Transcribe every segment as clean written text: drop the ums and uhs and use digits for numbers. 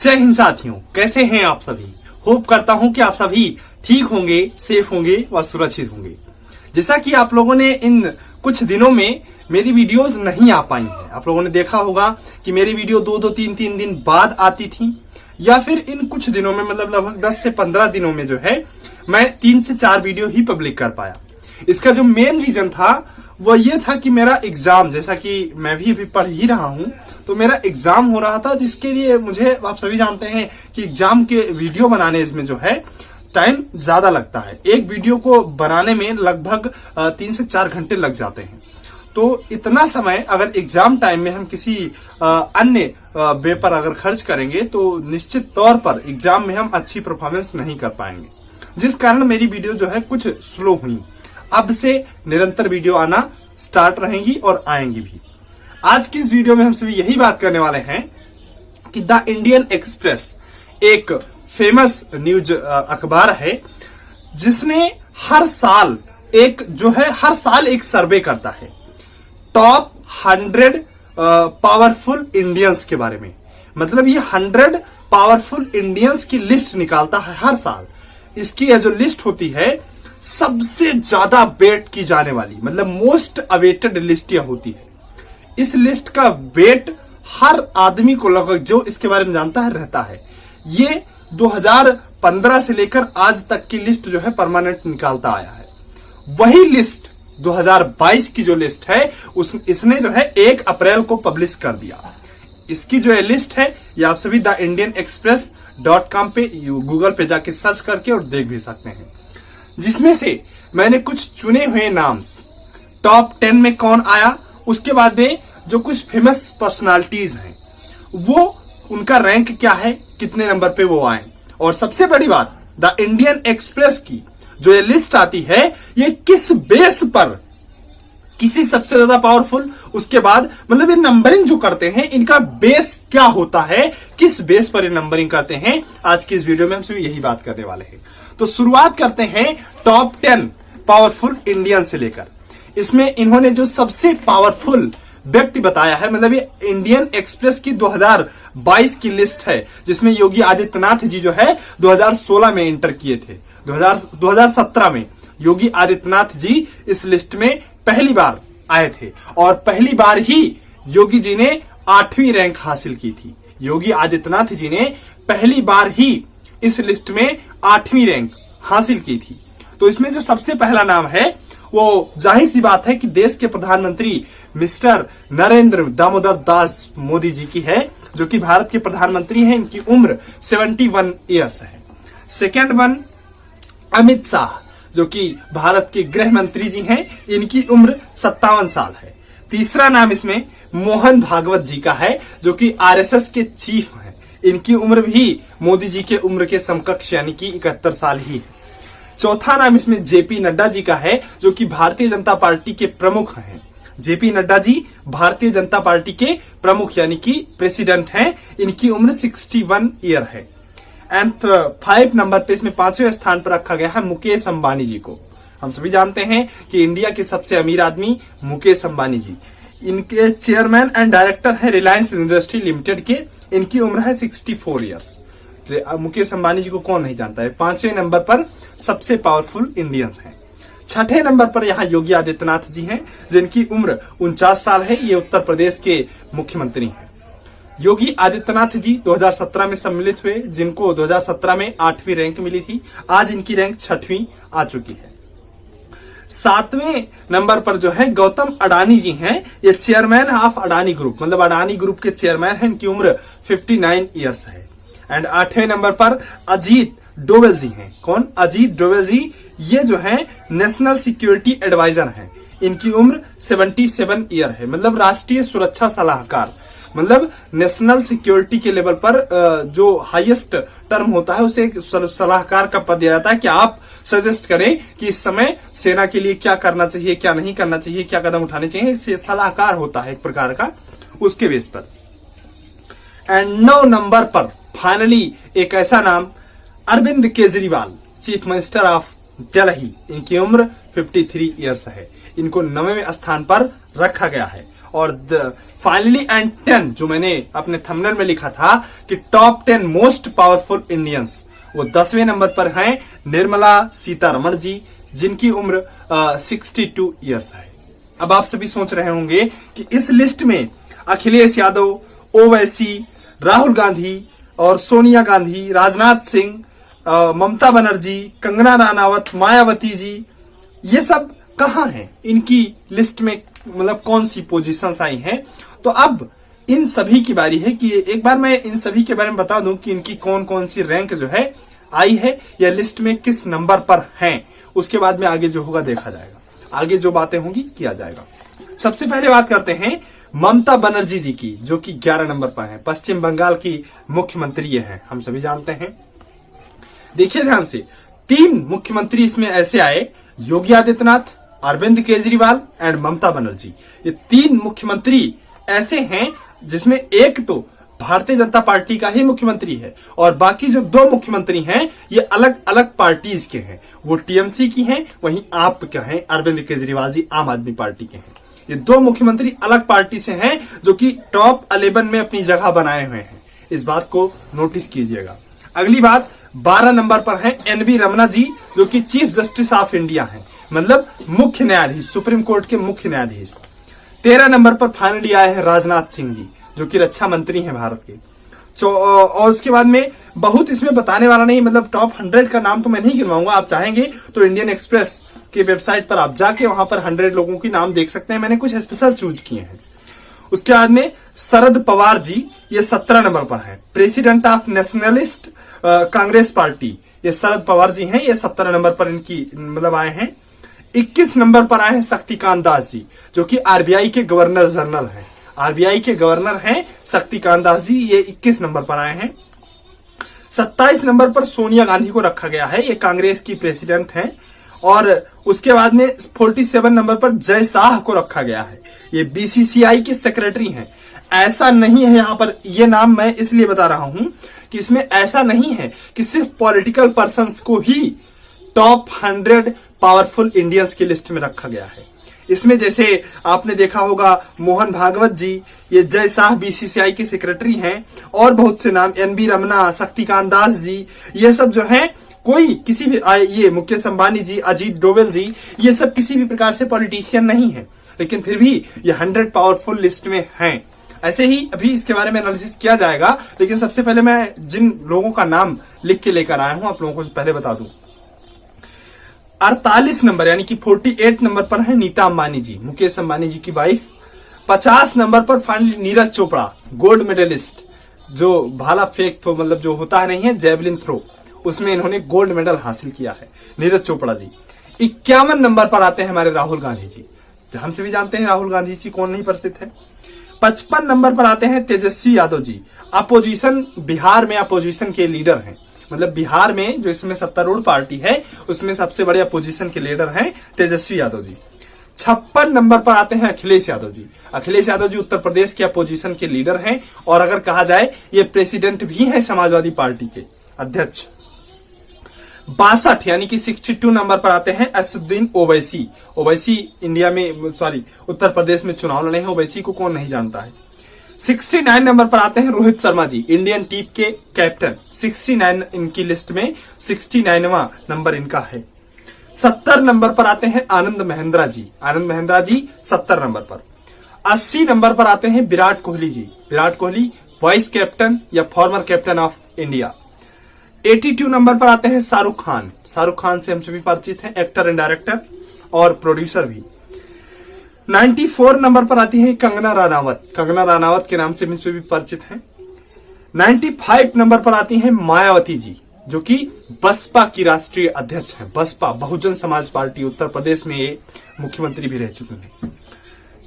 जय हिंद साथियों, कैसे हैं आप सभी। होप करता हूं कि आप सभी ठीक होंगे, सेफ होंगे व सुरक्षित होंगे। जैसा कि आप लोगों ने इन कुछ दिनों में मेरी वीडियोस नहीं आ पाई हैं। आप लोगों ने देखा होगा कि मेरी वीडियो दो तीन दिन बाद आती थी, या फिर इन कुछ दिनों में मतलब लगभग 10 से 15 दिनों में जो है मैं 3 से 4 वीडियो ही पब्लिक कर पाया। इसका जो मेन रीजन था वो ये था कि मेरा एग्जाम, जैसा कि मैं भी अभी पढ़ ही रहा हूं, तो मेरा एग्जाम हो रहा था, जिसके लिए मुझे, आप सभी जानते हैं कि एग्जाम के वीडियो बनाने इसमें जो है टाइम ज्यादा लगता है। एक वीडियो को बनाने में लगभग 3 से 4 घंटे लग जाते हैं। तो इतना समय अगर एग्जाम टाइम में हम किसी अन्य वे पर अगर खर्च करेंगे तो निश्चित तौर पर एग्जाम में हम अच्छी परफॉर्मेंस नहीं कर पाएंगे, जिस कारण मेरी वीडियो जो है कुछ स्लो हुई। अब से निरंतर वीडियो आना स्टार्ट रहेंगी और आएंगी भी। आज की इस वीडियो में हम सभी यही बात करने वाले हैं कि द इंडियन एक्सप्रेस एक फेमस न्यूज अखबार है, जिसने हर साल एक सर्वे करता है टॉप 100 पावरफुल इंडियंस के बारे में। मतलब ये 100 पावरफुल इंडियंस की लिस्ट निकालता है हर साल। इसकी यह जो लिस्ट होती है सबसे ज्यादा वेट की जाने वाली, मतलब मोस्ट अवेटेड लिस्ट यह होती है। इस लिस्ट का वेट हर आदमी को लगभग जो इसके बारे में जानता है रहता है। ये 2015 से लेकर आज तक की लिस्ट जो है परमानेंट निकालता आया है। वही लिस्ट 2022 की जो लिस्ट है इसने जो है 1 अप्रैल को पब्लिश कर दिया। इसकी जो है लिस्ट है ये आप सभी theindianexpress.com पे गूगल पे जाके सर्च करके और देख भी सकते हैं, जिसमें से मैंने कुछ चुने हुए नाम्स, टॉप 10 में कौन आया, उसके बाद में जो कुछ फेमस पर्सनालिटीज हैं वो उनका रैंक क्या है, कितने नंबर पे वो आए। और सबसे बड़ी बात, द इंडियन एक्सप्रेस की जो ये लिस्ट आती है ये किस बेस पर, किसी सबसे ज्यादा पावरफुल, उसके बाद मतलब ये नंबरिंग जो करते हैं इनका बेस क्या होता है, किस बेस पर ये नंबरिंग करते हैं, आज की इस वीडियो में हम सभी यही बात करने वाले हैं। तो शुरुआत करते हैं टॉप 10 पावरफुल इंडियन से लेकर। इसमें इन्होंने जो सबसे पावरफुल व्यक्ति बताया है, मतलब ये इंडियन एक्सप्रेस की 2022 की लिस्ट है, जिसमें योगी आदित्यनाथ जी जो है 2016 में एंटर किए थे। 2017 में योगी आदित्यनाथ जी इस लिस्ट में पहली बार आए थे और पहली बार ही योगी जी ने 8वीं रैंक हासिल की थी। योगी आदित्यनाथ जी ने पहली बार ही इस लिस्ट में 8वीं रैंक हासिल की थी। तो इसमें जो सबसे पहला नाम है वो जाहिर सी बात है कि देश के प्रधानमंत्री मिस्टर नरेंद्र दामोदर दास मोदी जी की है, जो कि भारत के प्रधानमंत्री हैं। इनकी उम्र 71 ईयर्स है। सेकेंड वन अमित शाह, जो कि भारत के गृह मंत्री जी हैं, इनकी उम्र 57 साल है। तीसरा नाम इसमें मोहन भागवत जी का है, जो कि आरएसएस के चीफ हैं। इनकी उम्र भी मोदी जी के उम्र के समकक्ष यानी कि 71 साल ही है। चौथा नाम इसमें जेपी नड्डा जी का है, जो कि भारतीय जनता पार्टी के प्रमुख हैं। जेपी नड्डा जी भारतीय जनता पार्टी के प्रमुख यानी कि प्रेसिडेंट हैं। इनकी उम्र 61 ईयर है। एंड 5 नंबर पे इसमें 5वें स्थान पर रखा गया है मुकेश अंबानी जी को। हम सभी जानते हैं कि इंडिया के सबसे अमीर आदमी मुकेश अंबानी जी, इनके चेयरमैन एंड डायरेक्टर है रिलायंस इंडस्ट्री लिमिटेड के। इनकी उम्र है 64 ईयर्स। मुकेश अंबानी जी को कौन नहीं जानता है। 5वें नंबर पर सबसे पावरफुल इंडियंस हैं। 6ठे नंबर पर यहाँ योगी आदित्यनाथ जी हैं, जिनकी उम्र 49 साल है। ये उत्तर प्रदेश के मुख्यमंत्री हैं। योगी आदित्यनाथ जी 2017 में सम्मिलित हुए, जिनको 2017 में 8वीं रैंक मिली थी। आज इनकी रैंक 6वीं आ चुकी है। 7वें नंबर पर जो है गौतम अडानी जी हैं। ये चेयरमैन ऑफ अडानी ग्रुप, मतलब अडानी ग्रुप के चेयरमैन हैं। इनकी उम्र 59 ईयर्स है। एंड 8वें नंबर पर अजीत डोवल जी हैं। कौन? अजीत डोवल जी। ये जो है नेशनल सिक्योरिटी एडवाइजर हैं। इनकी उम्र 77 ईयर है, मतलब राष्ट्रीय सुरक्षा सलाहकार। मतलब नेशनल सिक्योरिटी के लेवल पर जो हाईएस्ट टर्म होता है उसे सलाहकार का पद दिया जाता है कि आप सजेस्ट करें कि इस समय सेना के लिए क्या करना चाहिए, क्या नहीं करना चाहिए, क्या कदम उठाने चाहिए। इससे सलाहकार होता है एक प्रकार का, उसके बेस पर। एंड 9 नंबर पर फाइनली एक ऐसा नाम, Arvind Kejriwal, chief minister of Delhi. इनकी उम्र 53 ईयर्स है। इनको 9वें स्थान पर रखा गया है। और फाइनली एंड 10, जो मैंने अपने थंबनेल में लिखा था कि टॉप 10 मोस्ट पावरफुल इंडियंस, वो 10वें नंबर पर हैं निर्मला सीतारमण जी, जिनकी उम्र 62 ईयर्स है। अब आप सभी सोच रहे होंगे कि इस लिस्ट में अखिलेश यादव, ओवैसी, राहुल गांधी और सोनिया गांधी, राजनाथ सिंह, ममता बनर्जी, कंगना रनावत, मायावती जी, ये सब कहां हैं? इनकी लिस्ट में मतलब कौन सी पोजीशंस आई हैं? तो अब इन सभी की बारी है कि एक बार मैं इन सभी के बारे में बता दूं कि इनकी कौन कौन सी रैंक जो है आई है या लिस्ट में किस नंबर पर हैं। उसके बाद में आगे जो होगा देखा जाएगा, आगे जो बातें होंगी किया जाएगा। सबसे पहले बात करते हैं ममता बनर्जी जी की, जो कि 11 नंबर पर हैं। पश्चिम बंगाल की मुख्यमंत्री ये हैं, हम सभी जानते हैं। देखिए ध्यान से, 3 मुख्यमंत्री इसमें ऐसे आए, योगी आदित्यनाथ, अरविंद केजरीवाल एंड ममता बनर्जी। ये 3 मुख्यमंत्री ऐसे हैं जिसमें एक तो भारतीय जनता पार्टी का ही मुख्यमंत्री है और बाकी जो 2 मुख्यमंत्री हैं ये अलग अलग पार्टीज के हैं। वो टीएमसी की हैं, वहीं आप क्या हैं, अरविंद केजरीवाल जी आम आदमी पार्टी के हैं। ये 2 मुख्यमंत्री अलग पार्टी से हैं जो कि टॉप 11 में अपनी जगह बनाए हुए हैं। इस बात को नोटिस कीजिएगा। अगली बात, 12 नंबर पर हैं एनवी रमना जी, जो कि चीफ जस्टिस ऑफ इंडिया हैं, मतलब मुख्य न्यायाधीश, सुप्रीम कोर्ट के मुख्य न्यायाधीश। 13 नंबर पर फाइनली आए हैं राजनाथ सिंह जी, जो कि रक्षा मंत्री हैं भारत के। और उसके बाद में बहुत इसमें बताने वाला नहीं, मतलब टॉप 100 का नाम तो मैं नहीं गिनवाऊंगा। आप चाहेंगे तो इंडियन एक्सप्रेस की वेबसाइट पर आप जाके वहां पर 100 लोगों के नाम देख सकते हैं। मैंने कुछ स्पेशल चूज किए हैं। उसके बाद में शरद पवार जी, ये 17 नंबर पर हैं, president of nationalist Congress party. ये शरद पवार जी हैं, ये 17 नंबर पर इनकी मतलब आए हैं। 21 नंबर पर आए हैं शक्तिकांत दास जी, जो कि आरबीआई के गवर्नर जनरल हैं। आरबीआई के गवर्नर हैं शक्तिकांत दास जी, ये 21 नंबर पर आए हैं। 27 नंबर पर सोनिया गांधी को रखा गया है, ये कांग्रेस की प्रेसिडेंट हैं। और उसके बाद में 47 नंबर पर जय शाह को रखा गया है, ये बीसीसीआई के सेक्रेटरी हैं। ऐसा नहीं है, यहां पर ये नाम मैं इसलिए बता रहा हूं कि इसमें ऐसा नहीं है कि सिर्फ पॉलिटिकल पर्संस को ही टॉप 100 पावरफुल इंडियंस की लिस्ट में रखा गया है। इसमें जैसे आपने देखा होगा मोहन भागवत जी, ये जय शाह बीसीसीआई के सेक्रेटरी हैं, और बहुत से नाम, एनबी रमना, शक्तिकांत दास जी, ये सब जो हैं कोई किसी भी, ये मुकेश अंबानी जी, अजीत डोभाल जी, ये सब किसी भी प्रकार से पॉलिटिशियन नहीं है, लेकिन फिर भी ये 100 पावरफुल लिस्ट में हैं। ऐसे ही अभी इसके बारे में एनालिसिस किया जाएगा, लेकिन सबसे पहले मैं जिन लोगों का नाम लिख के लेकर आया हूं आप लोगों को पहले बता दूं। 48 नंबर यानी कि 48 नंबर पर है नीता अंबानी जी, मुकेश अंबानी जी की वाइफ। 50 नंबर पर finally Neeraj Chopra, gold medalist, जो भाला फेंक तो मतलब जो होता है नहीं है, जेवलिन थ्रो, उसमें इन्होंने गोल्ड मेडल हासिल किया है, नीरज चोपड़ा जी। 51 नंबर पर आते हैं हमारे राहुल गांधी जी, हम सभी जानते हैं राहुल गांधी जी कौन नहीं परिचित है। 55 नंबर पर आते हैं तेजस्वी यादव जी, अपोजिशन, बिहार में अपोजिशन के लीडर हैं, मतलब बिहार में जो इसमें सत्तारूढ़ पार्टी है उसमें सबसे बड़े अपोजिशन के लीडर हैं तेजस्वी यादव जी। 56 नंबर पर आते हैं अखिलेश यादव जी। अखिलेश यादव जी उत्तर प्रदेश के अपोजिशन के लीडर हैं, और अगर कहा जाए ये प्रेसिडेंट भी हैं समाजवादी पार्टी के अध्यक्ष। 62 यानी कि 62 नंबर पर आते हैं असदुद्दीन ओवैसी। ओवैसी इंडिया में, सॉरी, उत्तर प्रदेश में चुनाव लड़े हैं, ओवैसी को कौन नहीं जानता है। 69 नंबर पर आते हैं रोहित शर्मा जी, इंडियन टीम के कैप्टन। 69 इनकी लिस्ट में 69वां नंबर इनका है। 70 नंबर पर आते हैं आनंद महिंद्रा जी, आनंद महिंद्रा जी 70 नंबर पर। 80 नंबर पर आते हैं विराट कोहली जी, विराट कोहली वाइस कैप्टन या former captain of India. 82 number पर आते हैं शाहरुख खान, शाहरुख खान से हम सभी परिचित हैं, एक्टर एंड डायरेक्टर और प्रोड्यूसर भी। 94 नंबर पर आती है कंगना रनावत, कंगना रनावत के नाम से हम इस पे भी परिचित हैं। 95 नंबर पर आती हैं मायावती जी, जो कि बसपा की राष्ट्रीय अध्यक्ष हैं, बसपा बहुजन समाज पार्टी, उत्तर प्रदेश में ये मुख्यमंत्री भी रह चुके हैं।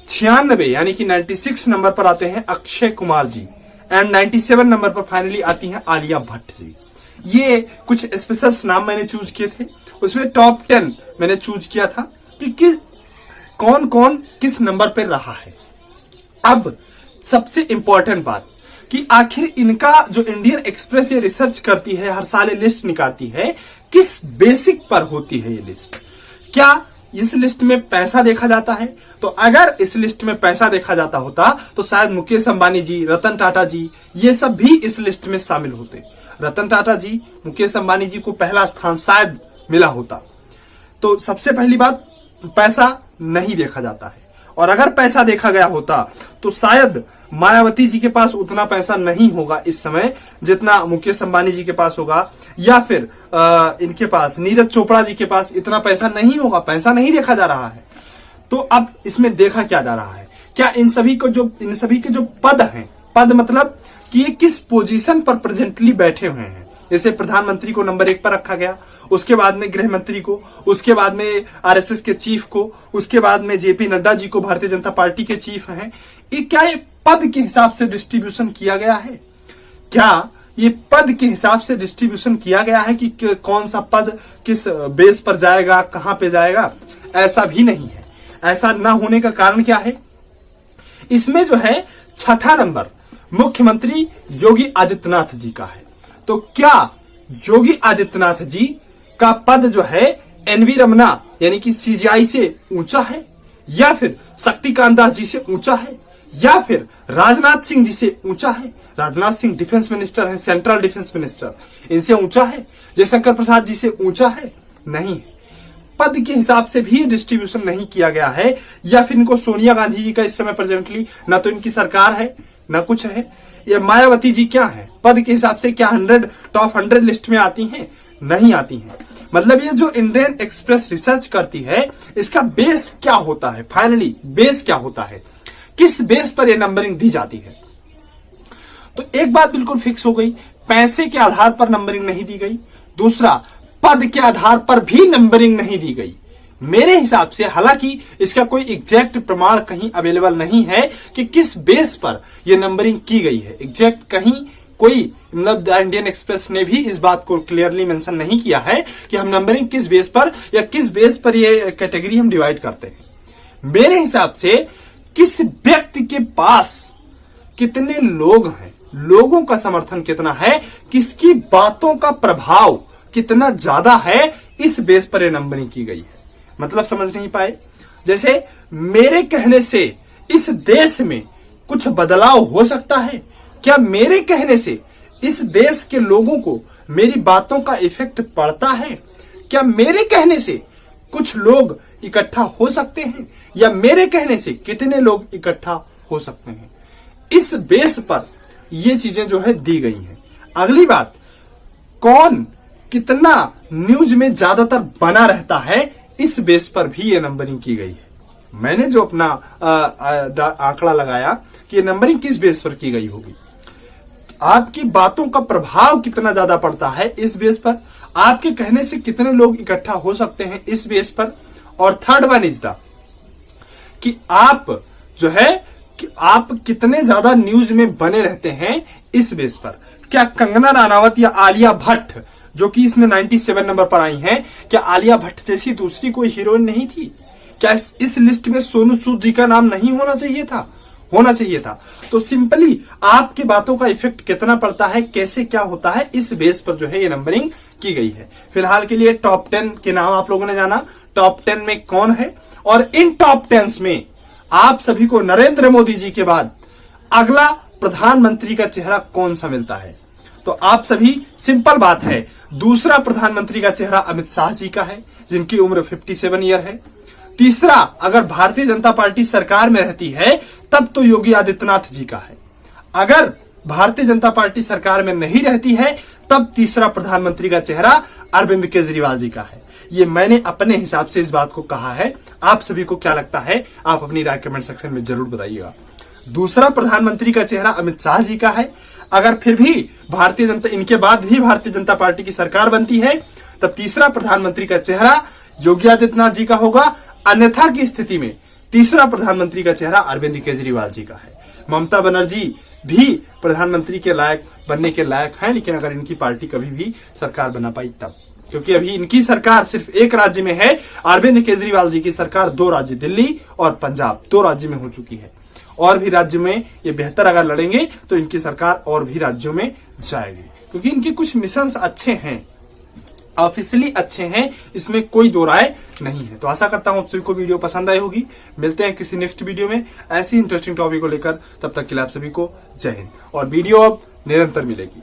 96 यानी कि 96 नंबर पर आते हैं अक्षय कुमार जी, एंड 97 नंबर पर फाइनली आती हैं आलिया भट्ट जी। ये कुछ स्पेशल नाम मैंने चूज किए थे, उसमें टॉप 10 मैंने चूज किया था कि कौन कौन किस नंबर पे रहा है। अब सबसे इंपॉर्टेंट बात कि आखिर इनका जो इंडियन एक्सप्रेस ये रिसर्च करती है, हर साल ये लिस्ट निकालती है, किस बेसिक पर होती है ये लिस्ट? क्या इस लिस्ट में पैसा देखा जाता है? तो अगर इस लिस्ट में पैसा देखा जाता होता तो शायद मुकेश अंबानी जी, रतन टाटा जी, ये सब भी इस लिस्ट में शामिल होते। रतन टाटा जी, मुकेश अंबानी जी को पहला स्थान शायद मिला होता। तो सबसे पहली बात, पैसा नहीं देखा जाता है, और अगर पैसा देखा गया होता तो शायद मायावती जी के पास उतना पैसा नहीं होगा इस समय जितना मुकेश अंबानी जी के पास होगा, या फिर इनके पास, नीरज चोपड़ा जी के पास इतना पैसा नहीं होगा। पैसा नहीं देखा जा रहा है। तो अब इसमें देखा क्या जा रहा है? क्या इन सभी के जो पद हैं, पद मतलब कि ये किस पोजीशन पर प्रेजेंटली बैठे हुए हैं। जैसे प्रधानमंत्री को नंबर 1 पर रखा गया, उसके बाद में गृह मंत्री को, उसके बाद में आरएसएस के चीफ को, उसके बाद में जेपी नड्डा जी को भारतीय जनता पार्टी के चीफ हैं। क्या ये पद के हिसाब से डिस्ट्रीब्यूशन किया गया है? क्या ये पद के हिसाब से डिस्ट्रीब्यूशन किया गया है कि कौन सा पद किस बेस पर जाएगा, कहां पे जाएगा? ऐसा भी नहीं है। ऐसा ना होने का कारण क्या है? इसमें जो है 6ठा नंबर मुख्यमंत्री योगी आदित्यनाथ जी का है। तो क्या योगी आदित्यनाथ जी का पद जो है एनवी रमना यानी कि सीजीआई से ऊंचा है, या फिर शक्तिकांत दास जी से ऊंचा है, या फिर राजनाथ सिंह जी से ऊंचा है? राजनाथ सिंह डिफेंस मिनिस्टर है, सेंट्रल डिफेंस मिनिस्टर, इनसे ऊंचा है? जयशंकर प्रसाद जी से ऊंचा है? नहीं। पद के हिसाब से भी डिस्ट्रीब्यूशन नहीं किया गया है। या फिर इनको सोनिया गांधी जी का इस समय प्रेजेंटली ना तो इनकी सरकार है ना कुछ है। ये मायावती जी क्या है? पद के हिसाब से क्या टॉप 100 लिस्ट में आती हैं? नहीं आती हैं। मतलब ये जो इंडियन एक्सप्रेस रिसर्च करती है, इसका बेस क्या होता है? फाइनली बेस क्या होता है? किस बेस पर यह नंबरिंग दी जाती है? तो एक बात बिल्कुल फिक्स हो गई, पैसे के आधार पर नंबरिंग नहीं दी गई। दूसरा, पद के आधार पर भी नंबरिंग नहीं दी गई मेरे हिसाब से। हालांकि इसका कोई एग्जैक्ट प्रमाण कहीं अवेलेबल नहीं है कि किस बेस पर यह नंबरिंग की गई है। एग्जैक्ट कहीं कोई, मतलब द इंडियन एक्सप्रेस ने भी इस बात को क्लियरली मेंशन नहीं किया है कि हम नंबरिंग किस बेस पर या किस बेस पर ये कैटेगरी हम डिवाइड करते हैं। मेरे हिसाब से किस व्यक्ति के पास कितने लोग हैं, लोगों का समर्थन कितना है, किसकी बातों का प्रभाव कितना ज्यादा है, इस बेस पर यह नंबरिंग की गई है। मतलब समझ नहीं पाए? जैसे मेरे कहने से इस देश में कुछ बदलाव हो सकता है? क्या मेरे कहने से इस देश के लोगों को मेरी बातों का इफेक्ट पड़ता है? क्या मेरे कहने से कुछ लोग इकट्ठा हो सकते हैं, या मेरे कहने से कितने लोग इकट्ठा हो सकते हैं? इस बेस पर ये चीजें जो है दी गई हैं। अगली बात, कौन कितना न्यूज में ज्यादातर बना रहता है, इस बेस पर भी ये नंबरिंग की गई है। मैंने जो अपना आंकड़ा लगाया कि ये नंबरिंग किस बेस पर की गई होगी, आपकी बातों का प्रभाव कितना ज्यादा पड़ता है इस बेस पर, आपके कहने से कितने लोग इकट्ठा हो सकते हैं इस बेस पर, और थर्ड वन इज द कि आप जो है कि आप कितने ज्यादा न्यूज में बने रहते हैं इस बेस पर। क्या कंगना रनावत या आलिया भट्ट, जो कि इसमें 97 नंबर पर आई हैं, क्या आलिया भट्ट जैसी दूसरी कोई हीरोइन नहीं थी? क्या इस लिस्ट में सोनू सूद जी का नाम नहीं होना चाहिए था? होना चाहिए था। तो सिंपली आपकी बातों का इफेक्ट कितना पड़ता है, कैसे क्या होता है, इस बेस पर जो है ये नंबरिंग की गई है। फिलहाल के लिए टॉप 10 के नाम आप लोगों ने जाना, टॉप 10 में कौन है, और इन टॉप 10 में आप सभी को नरेंद्र मोदी जी के बाद अगला प्रधानमंत्री का चेहरा कौन सा मिलता है? तो आप सभी, सिंपल बात है, दूसरा प्रधानमंत्री का चेहरा अमित शाह जी का है, जिनकी उम्र 57 ईयर है। तीसरा, अगर भारतीय जनता पार्टी सरकार में रहती है तब तो योगी आदित्यनाथ जी का है। अगर भारतीय जनता पार्टी सरकार में नहीं रहती है तब तीसरा प्रधानमंत्री का चेहरा अरविंद केजरीवाल जी का है। ये मैंने अपने हिसाब से इस बात को कहा है। आप सभी को क्या लगता है, आप अपनी राय कमेंट सेक्शन में जरूर बताइएगा। दूसरा प्रधानमंत्री का चेहरा अमित शाह जी का है। अगर फिर भी भारतीय जनता, इनके बाद भी भारतीय जनता पार्टी की सरकार बनती है तब तीसरा प्रधानमंत्री का चेहरा योगी आदित्यनाथ जी का होगा। अन्यथा की स्थिति में तीसरा प्रधानमंत्री का चेहरा अरविंद केजरीवाल जी का है। ममता बनर्जी भी प्रधानमंत्री के लायक, बनने के लायक हैं, लेकिन अगर इनकी पार्टी कभी भी सरकार बना पाई तब, क्योंकि अभी इनकी सरकार सिर्फ एक राज्य में है। अरविंद केजरीवाल जी की सरकार 2 राज्य, दिल्ली और पंजाब, 2 राज्य में हो चुकी है। और भी राज्यों में ये बेहतर अगर लड़ेंगे तो इनकी सरकार और भी राज्यों में जाएगी, क्योंकि इनके कुछ मिशंस अच्छे हैं। ऑफिशियली अच्छे हैं, इसमें कोई दो राय नहीं है। तो आशा करता हूं आप सभी को वीडियो पसंद आई होगी। मिलते हैं किसी नेक्स्ट वीडियो में ऐसी इंटरेस्टिंग टॉपिक को लेकर। तब तक के लिए आप सभी को जय हिंद। और वीडियो अब निरंतर मिलेगी।